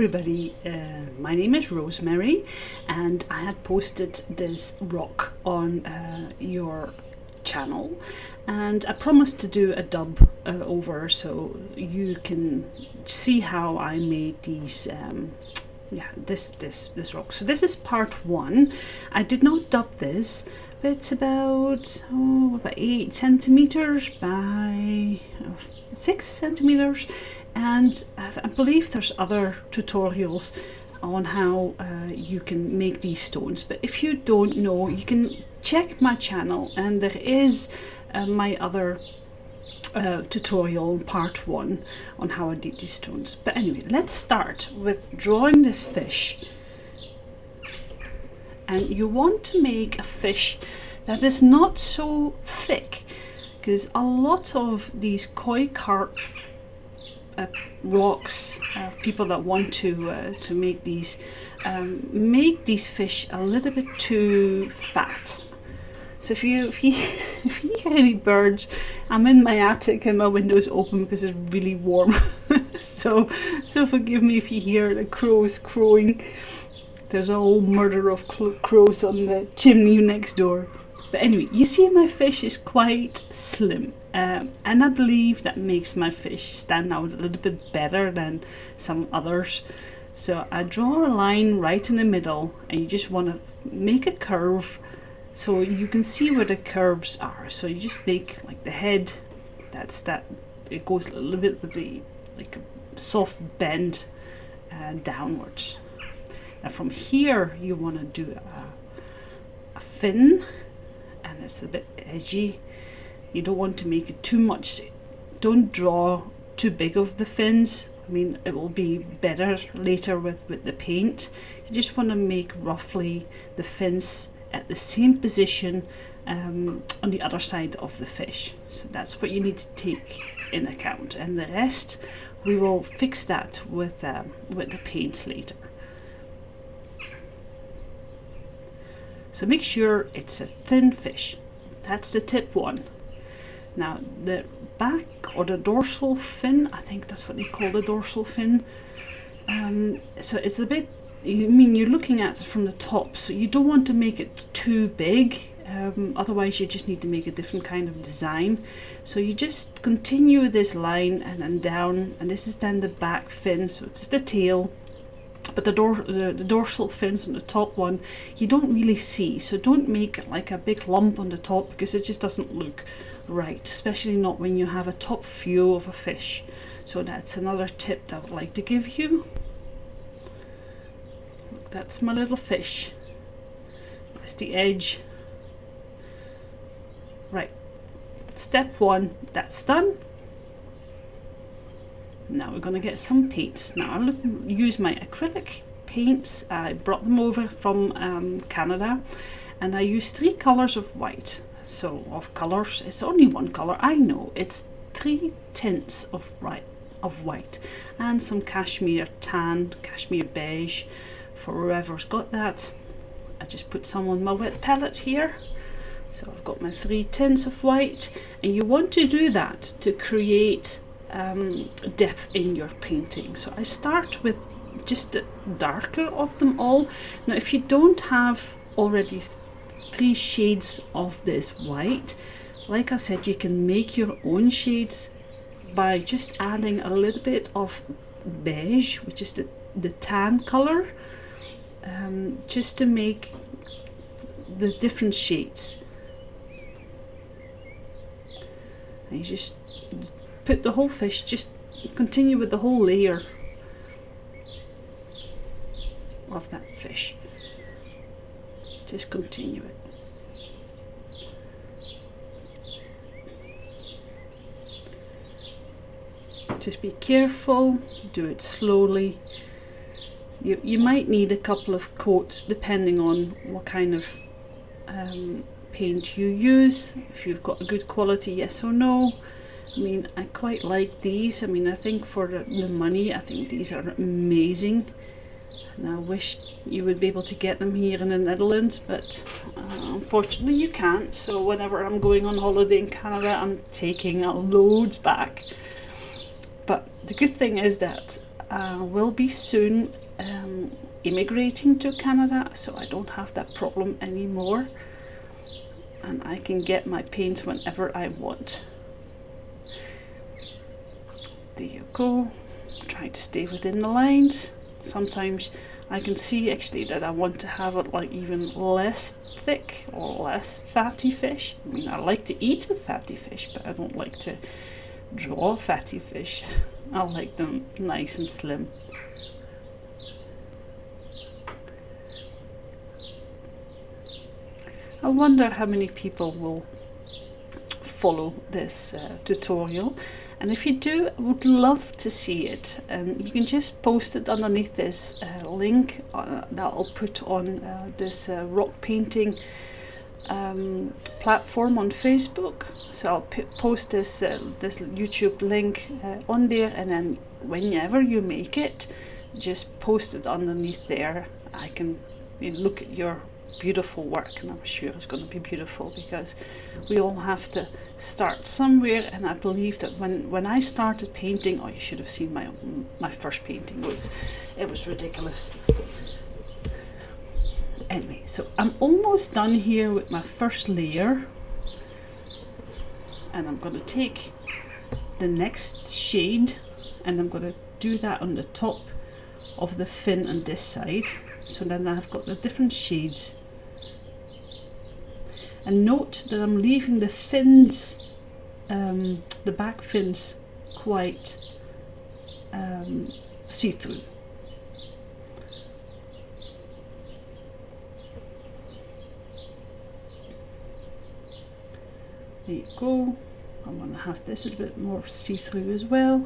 everybody, my name is Rosemary and I had posted this rock on your channel and I promised to do a dub over so you can see how I made these this rock. So this is part one. I did not dub this, but it's about 8 centimeters by 6 centimeters, and I believe there's other tutorials on how you can make these stones, but if you don't know, you can check my channel and there is my other tutorial part one on how I did these stones. But anyway, let's start with drawing this fish. And you want to make a fish that is not so thick, because a lot of these koi carp rocks, people that want to make these fish a little bit too fat. So if you hear any birds, I'm in my attic and my window's open because it's really warm. so forgive me if you hear the crows crowing. There's a whole murder of crows on the chimney next door. But anyway, you see my fish is quite slim, and I believe that makes my fish stand out a little bit better than some others. So I draw a line right in the middle and you just want to make a curve so you can see where the curves are. So you just make like the head, it goes a little bit with the like a soft bend downwards. Now from here you want to do a fin, and it's a bit edgy. You don't want to make it too much. Don't draw too big of the fins. I mean, it will be better later with the paint. You just want to make roughly the fins at the same position on the other side of the fish. So that's what you need to take in account, and the rest we will fix that with the paints later. So make sure it's a thin fish. That's the tip one. Now the back or the dorsal fin, I think that's what they call the dorsal fin. So it's a bit, you're looking at it from the top, so you don't want to make it too big. Otherwise you just need to make a different kind of design. So you just continue this line and then down, and this is then the back fin, so it's the tail. But the dorsal fins on the top one you don't really see, so don't make like a big lump on the top because it just doesn't look right, especially not when you have a top view of a fish. So that's another tip that I would like to give you. Look, that's my little fish. That's the edge. Right, step one, that's done. Now we're going to get some paints. Now I use my acrylic paints. I brought them over from Canada, and I use 3 colors of white. So of colors, it's only one color, I know. It's 3 tints of white, and some cashmere tan, cashmere beige, for whoever's got that. I just put some on my wet palette here. So I've got my 3 tints of white, and you want to do that to create depth in your painting. So I start with just the darker of them all. Now if you don't have already 3 shades of this white, like I said, you can make your own shades by just adding a little bit of beige, which is the tan color, just to make the different shades. And you just put the whole fish, just continue with the whole layer of that fish. Just continue it. Just be careful, do it slowly. You might need a couple of coats depending on what kind of paint you use, if you've got a good quality, yes or no. I mean, I quite like these. I mean, I think for the money, I think these are amazing. And I wish you would be able to get them here in the Netherlands, but unfortunately you can't. So whenever I'm going on holiday in Canada, I'm taking loads back. But the good thing is that will be soon immigrating to Canada, so I don't have that problem anymore, and I can get my paints whenever I want. There you go. Try to stay within the lines. Sometimes I can see actually that I want to have it like even less thick or less fatty fish. I mean, I like to eat a fatty fish, but I don't like to draw fatty fish. I like them nice and slim. I wonder how many people will follow this tutorial, and if you do, I would love to see it, and you can just post it underneath this link that I'll put on this rock painting platform on Facebook. So I'll post this this YouTube link on there, and then whenever you make it, just post it underneath there. I can look at your beautiful work, and I'm sure it's going to be beautiful, because we all have to start somewhere. And I believe that when I started painting, oh, you should have seen my first painting. It was ridiculous. Anyway, so I'm almost done here with my first layer, and I'm going to take the next shade and I'm going to do that on the top of the fin on this side. So then I've got the different shades. And note that I'm leaving the fins, the back fins, quite see-through. There you go. I'm going to have this a bit more see-through as well.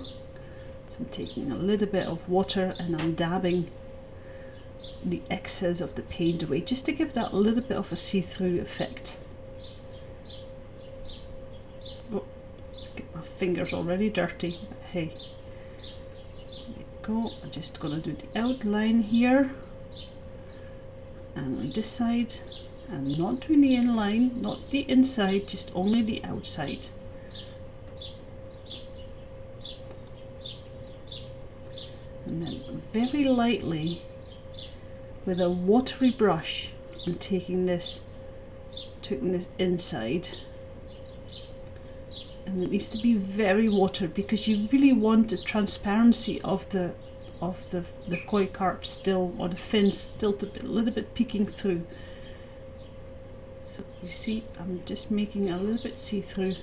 So I'm taking a little bit of water and I'm dabbing the excess of the paint away, just to give that a little bit of a see-through effect. Oh, get my fingers already dirty, but hey. There you go. I'm just going to do the outline here, and on this side I'm not doing the inline, not the inside, just only the outside. And then very lightly with a watery brush, I'm taking this inside, and it needs to be very watered, because you really want the transparency of the koi carp still, or the fins still to be a little bit peeking through. So you see, I'm just making a little bit see-through.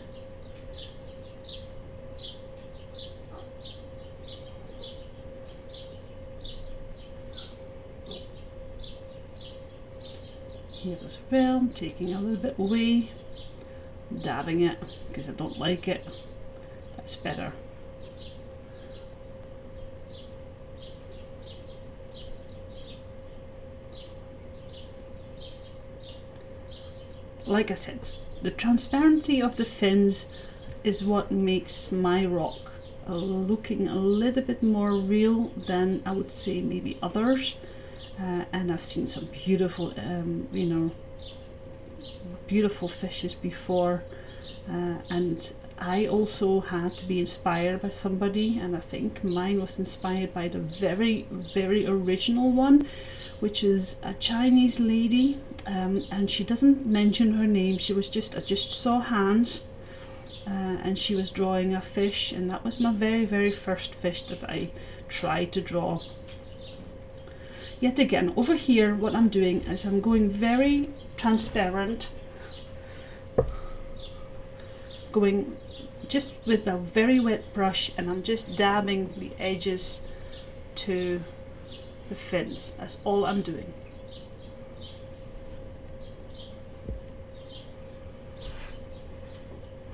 Here as well, I'm taking a little bit away, dabbing it because I don't like it. That's better. Like I said, the transparency of the fins is what makes my rock looking a little bit more real than I would say maybe others. And I've seen some beautiful, you know, beautiful fishes before, and I also had to be inspired by somebody, and I think mine was inspired by the very, very original one, which is a Chinese lady, and she doesn't mention her name. She was just, I just saw hands, and she was drawing a fish, and that was my very, very first fish that I tried to draw. Yet again, over here, what I'm doing is I'm going very transparent, going just with a very wet brush, and I'm just dabbing the edges to the fins. That's all I'm doing.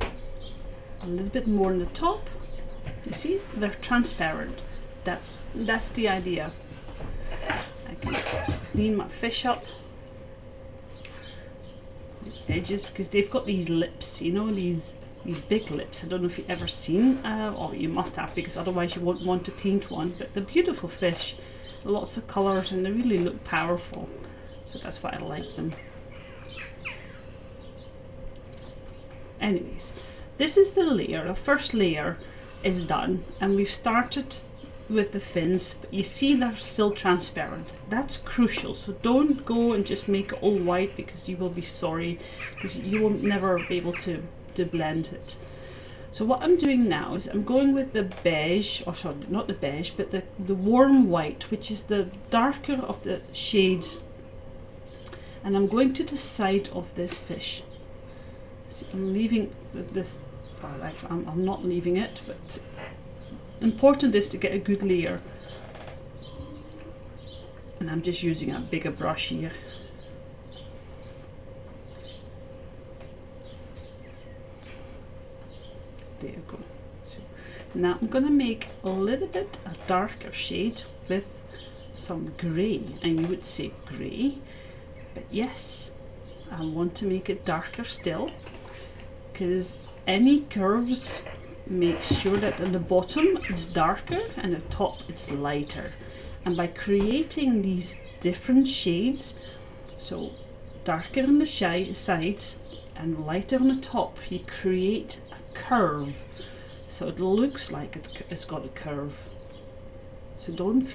A little bit more on the top. You see, they're transparent. That's the idea. I can clean my fish up, the edges, because they've got these lips, you know, these big lips. I don't know if you've ever seen, or you must have, because otherwise you won't want to paint one. But they're beautiful fish, lots of colours, and they really look powerful. So that's why I like them. Anyways, this is the layer. The first layer is done, and we've started with the fins, but you see they're still transparent. That's crucial. So don't go and just make it all white, because you will be sorry, because you will never be able to blend it. So what I'm doing now is I'm going with the beige, or sorry, not the beige, but the warm white, which is the darker of the shades, and I'm going to the side of this fish. See, I'm leaving this, I'm not leaving it, but important is to get a good layer. And I'm just using a bigger brush here. There you go. So now I'm going to make a little bit a darker shade with some grey, and you would say grey, but yes, I want to make it darker still, because any curves, make sure that at the bottom it's darker and at the top it's lighter. And by creating these different shades, so darker on the sides and lighter on the top, you create curve, so it looks like it's got a curve. So don't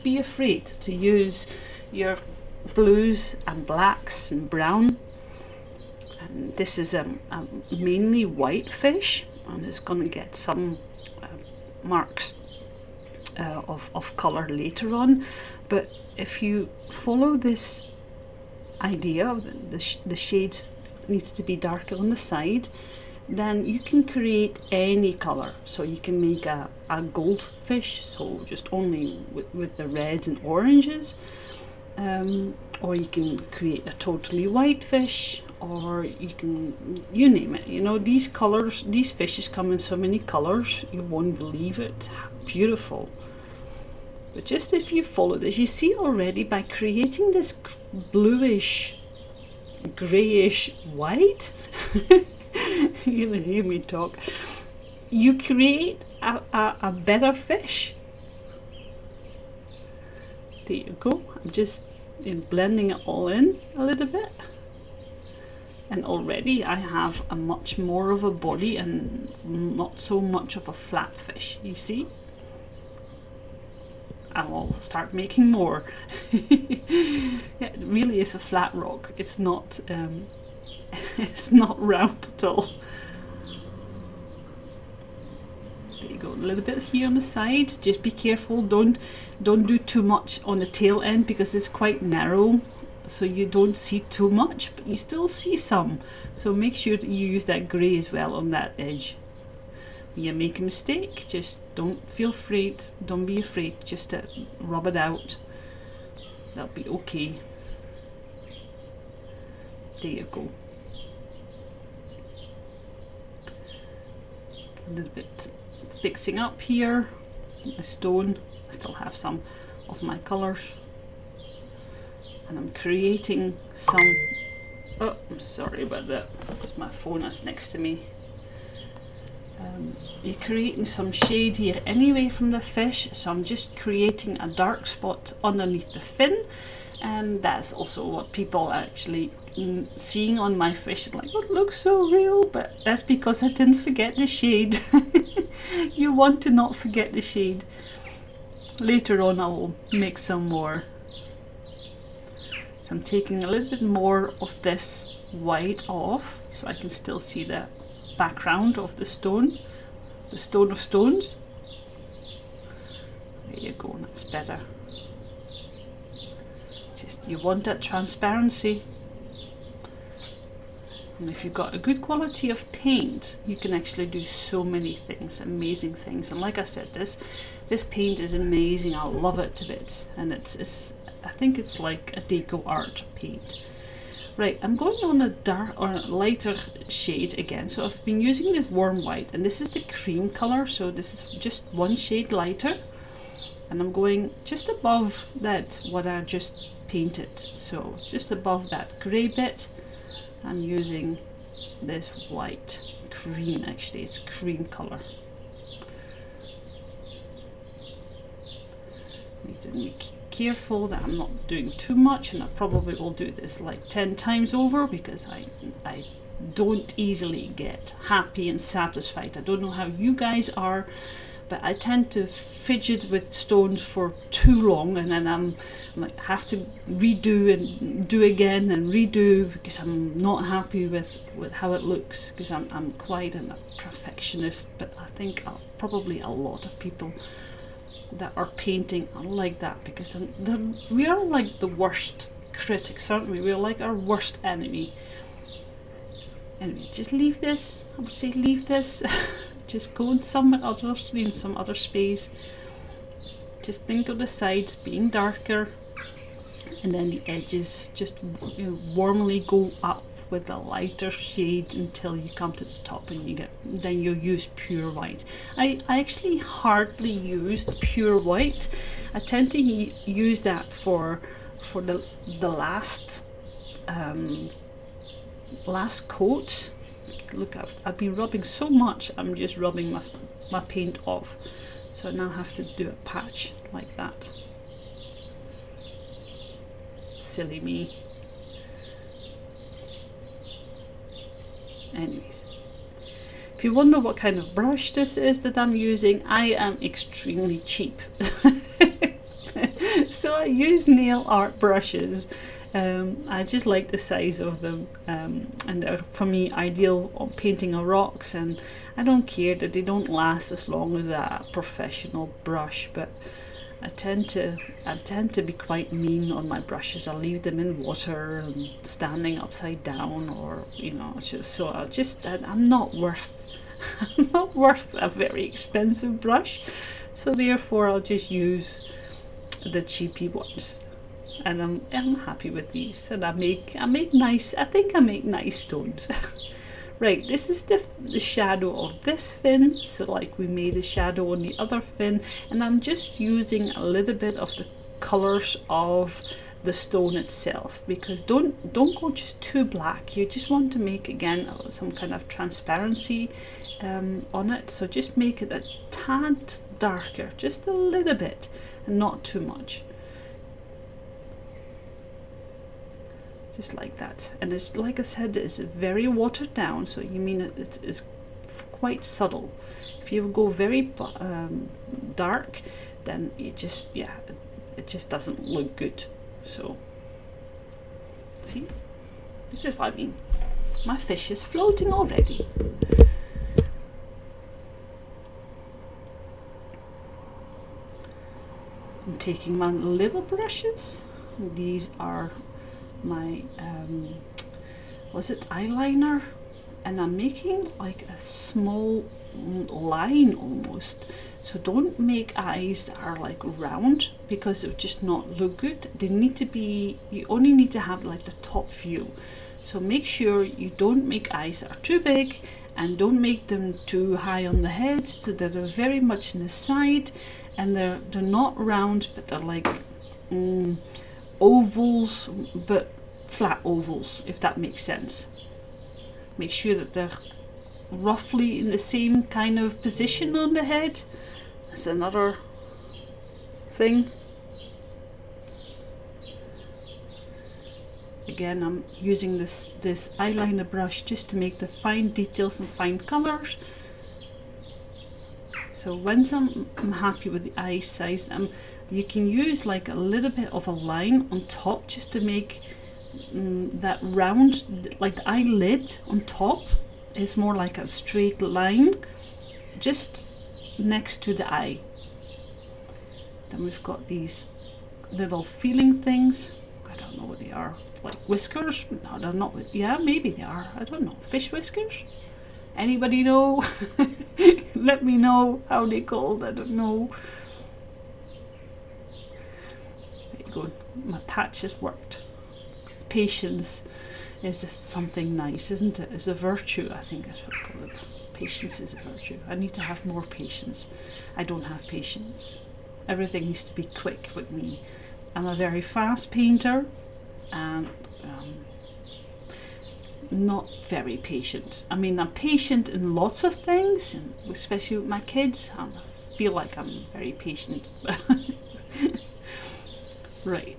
be afraid to use your blues and blacks and brown. And this is a mainly white fish, and it's going to get some marks of color later on. But if you follow this idea of the shades needs to be darker on the side, then you can create any color. So you can make a goldfish, so just only with the reds and oranges, or you can create a totally white fish, or you can, you name it. You know, these colors, these fishes come in so many colors, you won't believe it. Beautiful. But just if you follow this, you see already by creating this bluish, grayish white, you'll hear me talk, you create a better fish. There you go. I'm just blending it all in a little bit, and already I have a much more of a body and not so much of a flat fish. You see, I will start making more. Yeah, it really is a flat rock. It's not it's not round at all. There you go, a little bit here on the side. Just be careful, don't do too much on the tail end, because it's quite narrow, so you don't see too much, but you still see some. So make sure that you use that grey as well on that edge. When you make a mistake, just don't be afraid, just to rub it out. That'll be okay. There you go. A little bit fixing up here. My stone, I still have some of my colours, and I'm creating some, oh, I'm sorry about that, it's my phone that's next to me. You're creating some shade here anyway from the fish, so I'm just creating a dark spot underneath the fin, and that's also what people are actually seeing on my fish. Like, oh, it looks so real, but that's because I didn't forget the shade. You want to not forget the shade. Later on I will make some more. So I'm taking a little bit more of this white off, so I can still see the background of the stone of stones. There you go, that's better. Just, you want that transparency. And if you've got a good quality of paint, you can actually do so many things, amazing things. And like I said, this paint is amazing. I love it to bits, and it's I think it's like a deco art paint. Right, I'm going on a dark or a lighter shade again. So I've been using the warm white, and this is the cream color, so this is just one shade lighter, and I'm going just above that what I just painted. So just above that grey bit, I'm using this white cream. Actually, it's cream color. Need to be careful that I'm not doing too much, and I probably will do this like 10 times over, because I don't easily get happy and satisfied. I don't know how you guys are, but I tend to fidget with stones for too long, and then I'm like have to redo and do again and redo because I'm not happy with how it looks, because I'm quite a perfectionist. But I think probably a lot of people that are painting are like that, because we are like the worst critics, aren't we? We're like our worst enemy. Anyway, just leave this. I would say leave this. Just go in somewhere else, in some other space. Just think of the sides being darker, and then the edges just warmly go up with a lighter shade until you come to the top, and then you use pure white. I actually hardly used pure white. I tend to use that for the last coat. Look, I've been rubbing so much, I'm just rubbing my paint off. So I now have to do a patch like that. Silly me. Anyways, if you wonder what kind of brush this is that I'm using, I am extremely cheap. So I use nail art brushes. I just like the size of them, and they're, for me, ideal on painting on rocks, and I don't care that they don't last as long as a professional brush, but I tend to be quite mean on my brushes. I'll leave them in water and standing upside down, or I'm not worth a very expensive brush, so therefore I'll just use the cheapy ones. And I'm happy with these, and I think I make nice stones. Right, this is the shadow of this fin, so like we made a shadow on the other fin, and I'm just using a little bit of the colors of the stone itself, because don't go just too black. You just want to make, again, some kind of transparency on it, so just make it a tad darker, just a little bit, and not too much. Just like that. And it's, like I said, it's very watered down, so you mean it's quite subtle. If you go very dark, then it just doesn't look good. So see, this is what I mean. My fish is floating already. I'm taking my little brushes. These are my eyeliner, and I'm making like a small line almost. So don't make eyes that are like round, because it would just not look good. They need to be, you only need to have like the top view. So make sure you don't make eyes that are too big, and don't make them too high on the head, so that they're very much in the side, and they're not round, but they're like ovals, but flat ovals, if that makes sense. Make sure that they're roughly in the same kind of position on the head. That's another thing. Again, I'm using this eyeliner brush just to make the fine details and fine colors. So once I'm happy with the eye size, you can use like a little bit of a line on top, just to make that round, like the eyelid on top is more like a straight line just next to the eye. Then we've got these little feeling things. I don't know what they are, like whiskers. No, they're not. Yeah, maybe they are. I don't know. Fish whiskers? Anybody know? Let me know how they called. I don't know. There you go. My patch has worked. Patience is something nice, isn't it? It's a virtue, I think that's what I call it. Patience is a virtue. I need to have more patience. I don't have patience. Everything needs to be quick with me. I'm a very fast painter, and not very patient. I mean, I'm patient in lots of things, and especially with my kids. I feel like I'm very patient. Right.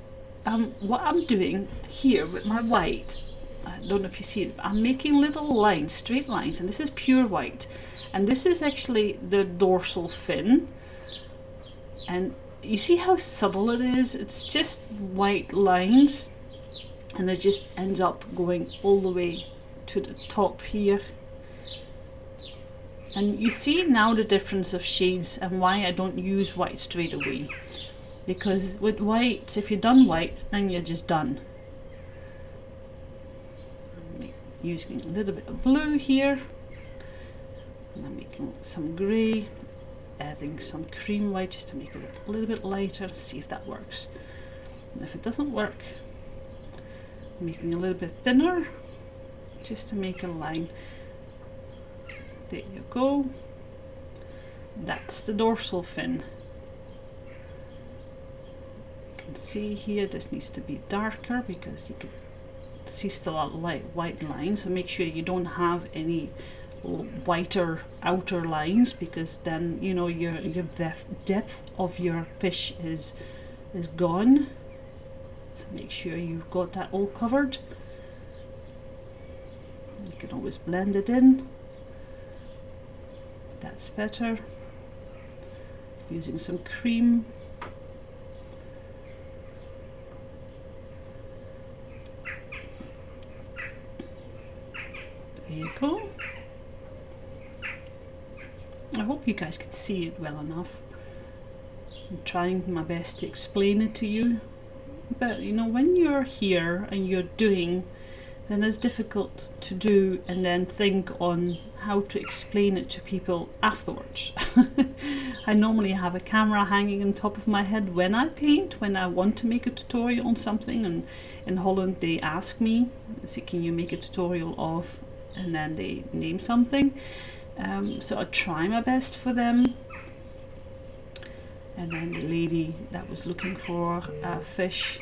What I'm doing here with my white, I don't know if you see it, but I'm making little lines, straight lines, and this is pure white. And this is actually the dorsal fin. And you see how subtle it is? It's just white lines, and it just ends up going all the way to the top here. And you see now the difference of shades and why I don't use white straight away. Because with white, if you're done white, then you're just done. I'm using a little bit of blue here. And I'm making some grey, adding some cream white just to make it a little bit lighter, see if that works. And if it doesn't work, I'm making a little bit thinner just to make a line. There you go. That's the dorsal fin. You can see here this needs to be darker because you can see still a light white line, so make sure you don't have any whiter outer lines, because then you know your depth of your fish is gone. So make sure you've got that all covered. You can always blend it in. That's better. Using some cream. There you go. I hope you guys can see it well enough. I'm trying my best to explain it to you. But you know, when you're here and you're doing, then it's difficult to do and then think on how to explain it to people afterwards. I normally have a camera hanging on top of my head when I paint, when I want to make a tutorial on something, and in Holland they ask me, can you make a tutorial of, and then they name something. So I try my best for them. And then the lady that was looking for a fish,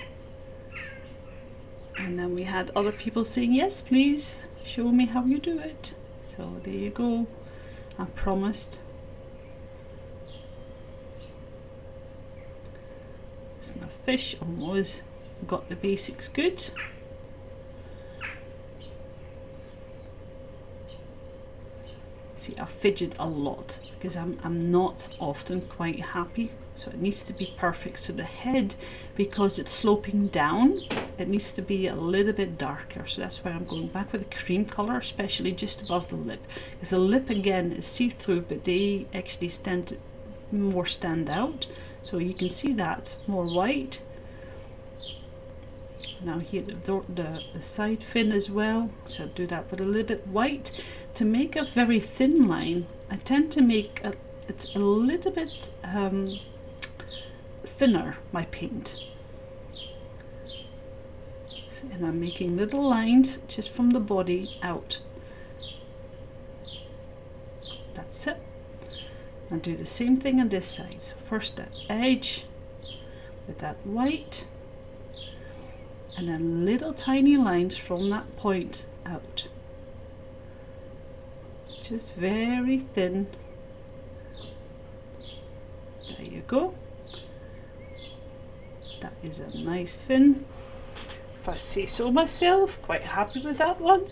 and then we had other people saying, yes please, show me how you do it. So there you go, I promised. It's my fish, almost got the basics good. See, I fidget a lot because I'm not often quite happy, so it needs to be perfect. So the head, because it's sloping down, it needs to be a little bit darker, so that's why I'm going back with a cream color, especially just above the lip, because the lip again is see-through, but they actually stand out, so you can see that more white. Now here the side fin as well, so I'll do that with a little bit white. To make a very thin line, I tend to make it's a little bit thinner, my paint. So, and I'm making little lines just from the body out. That's it. I'll do the same thing on this side. So first that edge with that white, and then little tiny lines from that point out. Just very thin. There you go. That is a nice fin, if I say so myself. Quite happy with that one.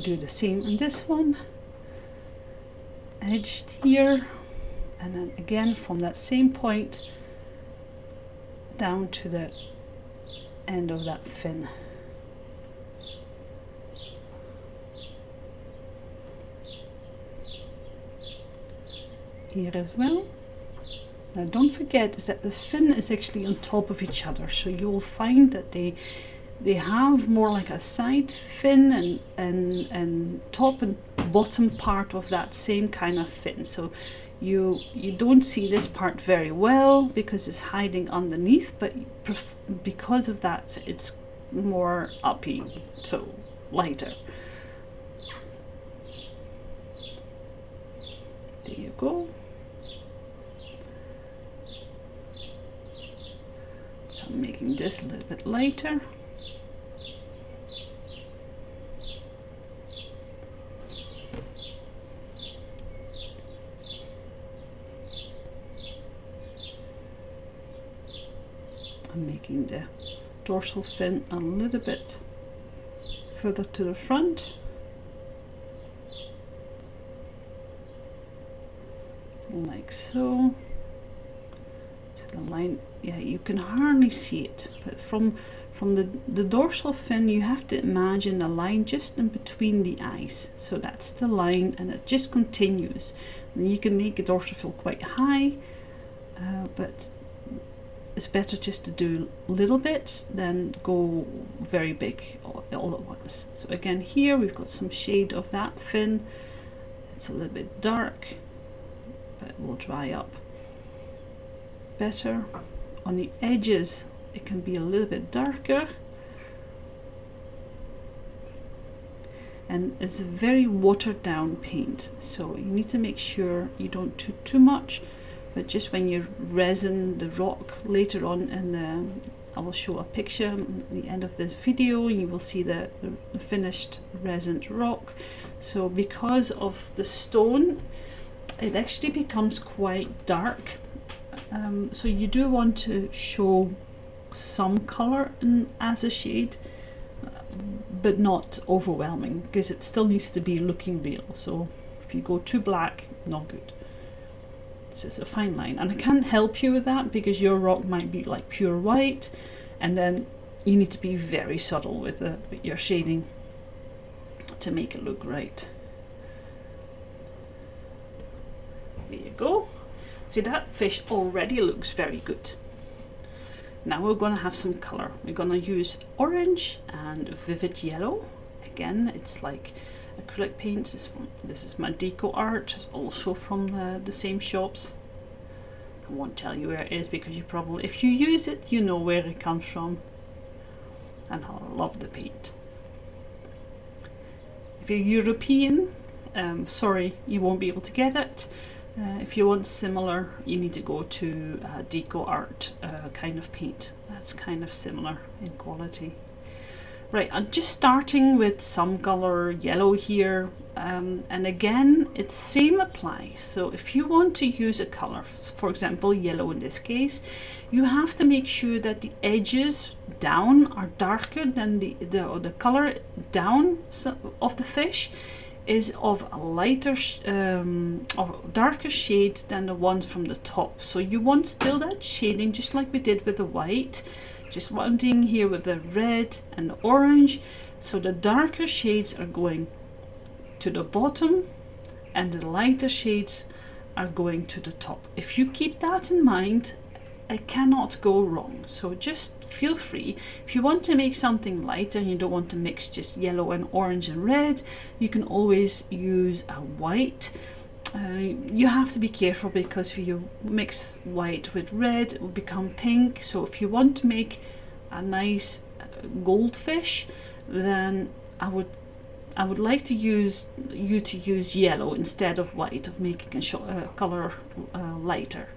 Do the same on this one. Edged here, and then again from that same point down to the end of that fin. Here as well. Now don't forget is that the fin is actually on top of each other, so you will find that they have more like a side fin and top and bottom part of that same kind of fin. So you don't see this part very well because it's hiding underneath, but because of that it's more uppy, so lighter. There you go. So I'm making this a little bit lighter. I'm making the dorsal fin a little bit further to the front. Like so. So the line, yeah, you can hardly see it, but from the dorsal fin you have to imagine a line just in between the eyes. So that's the line, and it just continues. And you can make a dorsal fin quite high, but it's better just to do little bits than go very big all at once. So again, here we've got some shade of that fin. It's a little bit dark, but it will dry up better. On the edges it can be a little bit darker, and it's a very watered down paint, so you need to make sure you don't do too much, but just when you resin the rock later on, and I will show a picture at the end of this video, and you will see the finished resined rock. So because of the stone, it actually becomes quite dark. So you do want to show some color as a shade, but not overwhelming, because it still needs to be looking real. So if you go too black, not good. It's just a fine line, and I can't help you with that because your rock might be like pure white, and then you need to be very subtle with your shading to make it look right. There you go. See, that fish already looks very good. Now we're going to have some color. We're going to use orange and vivid yellow. Again, it's like acrylic paints. This is my Deco Art, it's also from the same shops. I won't tell you where it is because you probably, if you use it, you know where it comes from. And I love the paint. If you're European, sorry, you won't be able to get it. If you want similar, you need to go to Deco Art kind of paint. That's kind of similar in quality. Right, I'm just starting with some color yellow here, and again, it's same applies. So if you want to use a color, for example yellow in this case, you have to make sure that the edges down are darker than the color down of the fish is of a lighter or darker shade than the ones from the top. So you want still that shading, just like we did with the white, just wanting here with the red and the orange. So the darker shades are going to the bottom and the lighter shades are going to the top. If you keep that in mind, it cannot go wrong. So just feel free. If you want to make something lighter and you don't want to mix just yellow and orange and red, you can always use a white. You have to be careful because if you mix white with red, it will become pink. So if you want to make a nice goldfish, then I would like to use yellow instead of white, of making a color lighter.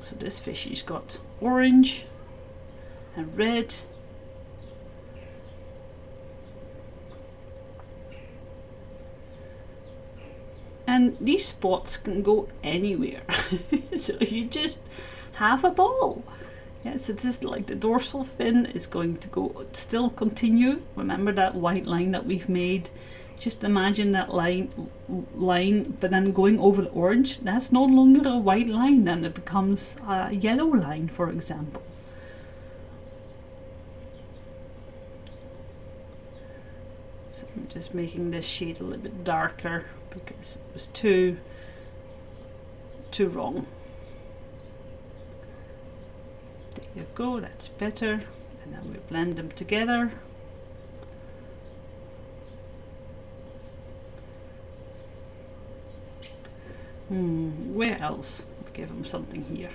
So this fish has got orange and red. And these spots can go anywhere. So you just have a ball. Yeah, so it's just like the dorsal fin is going to go, still continue. Remember that white line that we've made? Just imagine that line, but then going over the orange, that's no longer a white line, then it becomes a yellow line, for example. So I'm just making this shade a little bit darker because it was too wrong. There you go, that's better. And then we blend them together. Where else? I'll give him something here,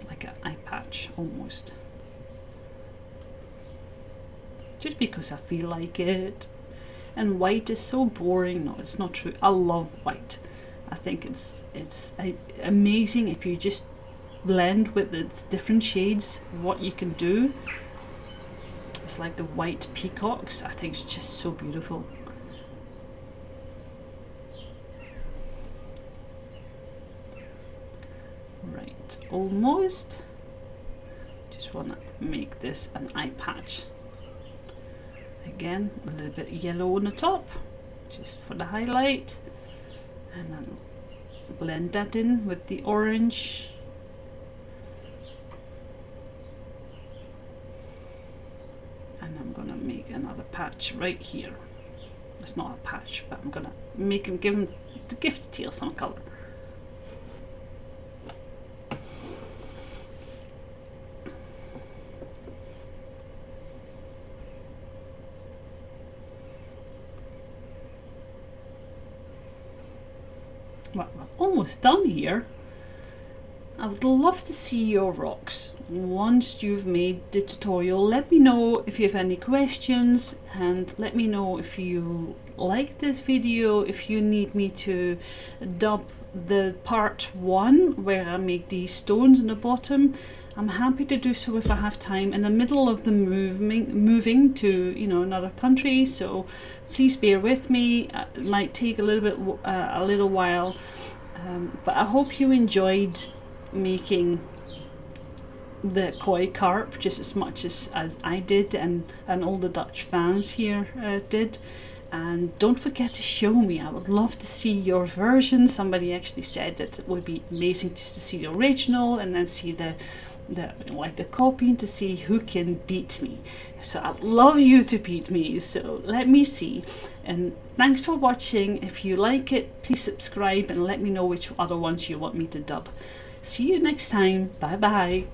like an eye patch almost, just because I feel like it. And white is so boring. No, it's not true. I love white. I think it's amazing if you just blend with its different shades, what you can do. It's like the white peacocks. I think it's just so beautiful. Right, almost. Just want to make this an eye patch. Again, a little bit yellow on the top, just for the highlight, and then blend that in with the orange. And I'm gonna make another patch right here. It's not a patch, but I'm gonna make him, give him the gift tail some colour. Well, we're almost done here. I would love to see your rocks once you've made the tutorial. Let me know if you have any questions, and let me know if you like this video, if you need me to dub the part 1 where I make these stones in the bottom. I'm happy to do so if I have time in the middle of the moving to, you know, another country, so please bear with me. It might take a little while, but I hope you enjoyed making the koi carp just as much as I did, and all the Dutch fans here did. And don't forget to show me. I would love to see your version. Somebody actually said that it would be amazing just to see the original and then see the copy, to see who can beat me. So I'd love you to beat me, so let me see. And thanks for watching. If you like it, please subscribe and let me know which other ones you want me to dub. See you next time. Bye bye.